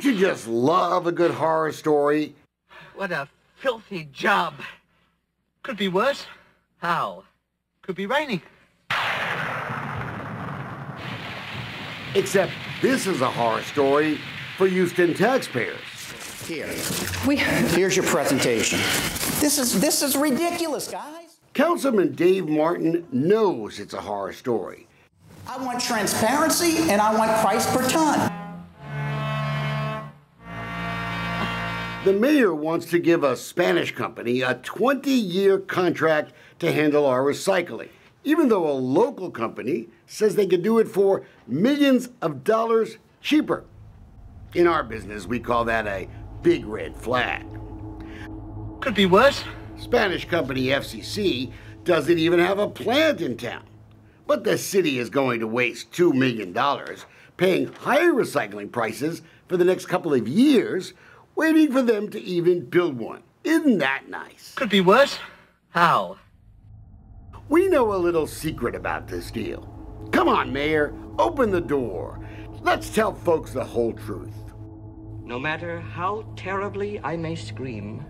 Don't you just love a good horror story? What a filthy job. Could be worse. How? Could be raining. Except this is a horror story for Houston taxpayers. Here's your presentation. This is ridiculous, guys. Councilman Dave Martin knows it's a horror story. I want transparency and I want price per ton. The mayor wants to give a Spanish company a 20-year contract to handle our recycling, even though a local company says they could do it for millions of dollars cheaper. In our business, we call that a big red flag. Could be worse. Spanish company FCC doesn't even have a plant in town. But the city is going to waste $2 million paying higher recycling prices for the next couple of years, waiting for them to even build one. Isn't that nice? Could be worse. How? We know a little secret about this deal. Come on, Mayor, open the door. Let's tell folks the whole truth. No matter how terribly I may scream,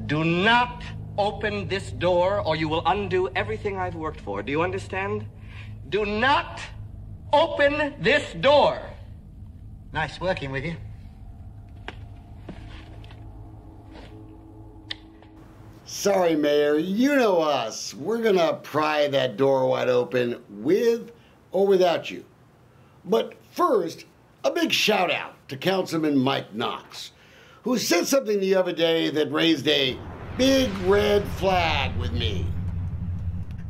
do not open this door or you will undo everything I've worked for. Do you understand? Do not open this door. Nice working with you. Sorry, Mayor, you know us. We're gonna pry that door wide open with or without you. But first, a big shout out to Councilman Mike Knox, who said something the other day that raised a big red flag with me.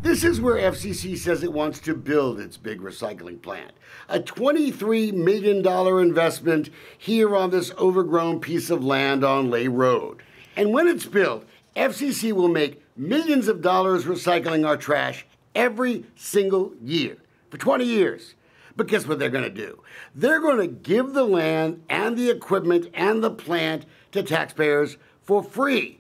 This is where FCC says it wants to build its big recycling plant. A $23 million investment here on this overgrown piece of land on Lay Road. And when it's built, FCC will make millions of dollars recycling our trash every single year for 20 years. But guess what they're going to do? They're going to give the land and the equipment and the plant to taxpayers for free.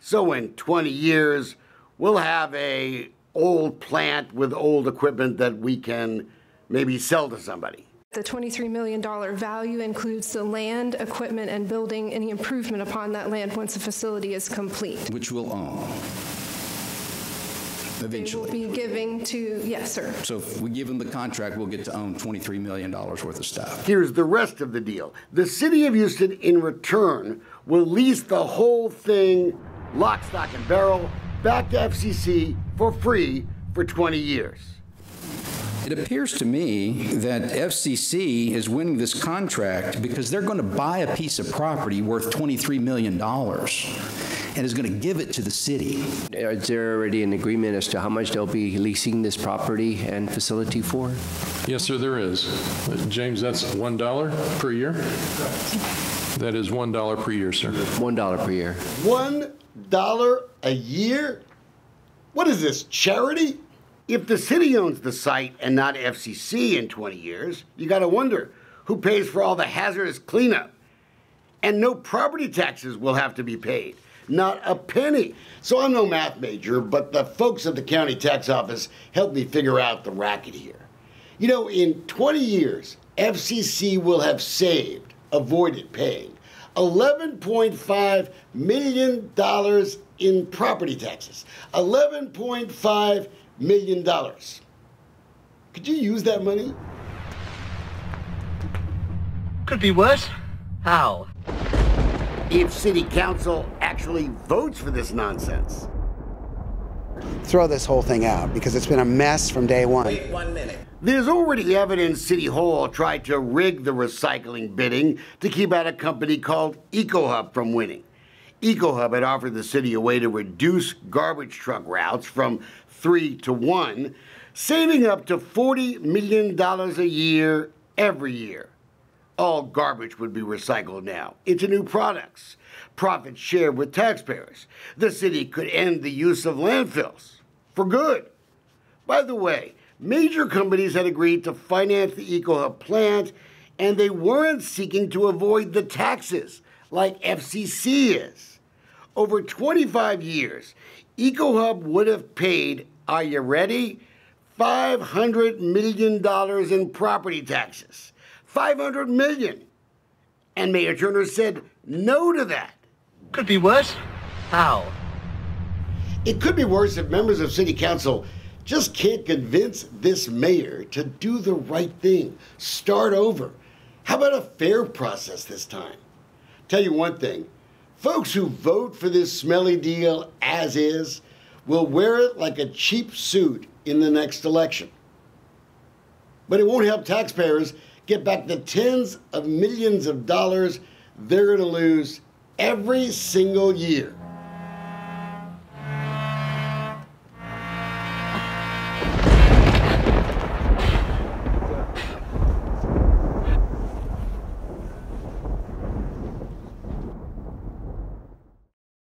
So in 20 years, we'll have a old plant with old equipment that we can maybe sell to somebody. The $23 million value includes the land, equipment, and building any improvement upon that land once the facility is complete. Which we'll own eventually. They will be giving to, yes, sir. So if we give them the contract, we'll get to own $23 million worth of stuff. Here's the rest of the deal. The city of Houston, in return, will lease the whole thing, lock, stock, and barrel, back to FCC for free for 20 years. It appears to me that FCC is winning this contract because they're going to buy a piece of property worth $23 million and is going to give it to the city. Is there already an agreement as to how much they'll be leasing this property and facility for? Yes, sir, there is. James, that's $1 per year? That is $1 per year, sir. $1 per year. $1 a year? What is this, charity? If the city owns the site and not FCC in 20 years, you got to wonder who pays for all the hazardous cleanup. And no property taxes will have to be paid. Not a penny. So I'm no math major, but the folks at the county tax office helped me figure out the racket here. You know, in 20 years, FCC will have avoided paying $11.5 million in property taxes. $11.5 million. Could you use that money? Could be worse. How? If city council actually votes for this nonsense. Throw this whole thing out because it's been a mess from day one. Wait 1 minute. There's already evidence City Hall tried to rig the recycling bidding to keep out a company called EcoHub from winning. EcoHub had offered the city a way to reduce garbage truck routes from 3 to 1, saving up to $40 million a year every year. All garbage would be recycled now into new products, profits shared with taxpayers. The city could end the use of landfills for good. By the way, major companies had agreed to finance the EcoHub plant, and they weren't seeking to avoid the taxes like FCC is. Over 25 years, EcoHub would have paid, are you ready? $500 million in property taxes. $500 million. And Mayor Turner said no to that. Could be worse. How? It could be worse if members of City Council just can't convince this mayor to do the right thing, start over. How about a fair process this time? Tell you one thing, folks who vote for this smelly deal as is will wear it like a cheap suit in the next election. But it won't help taxpayers get back the tens of millions of dollars they're going to lose every single year.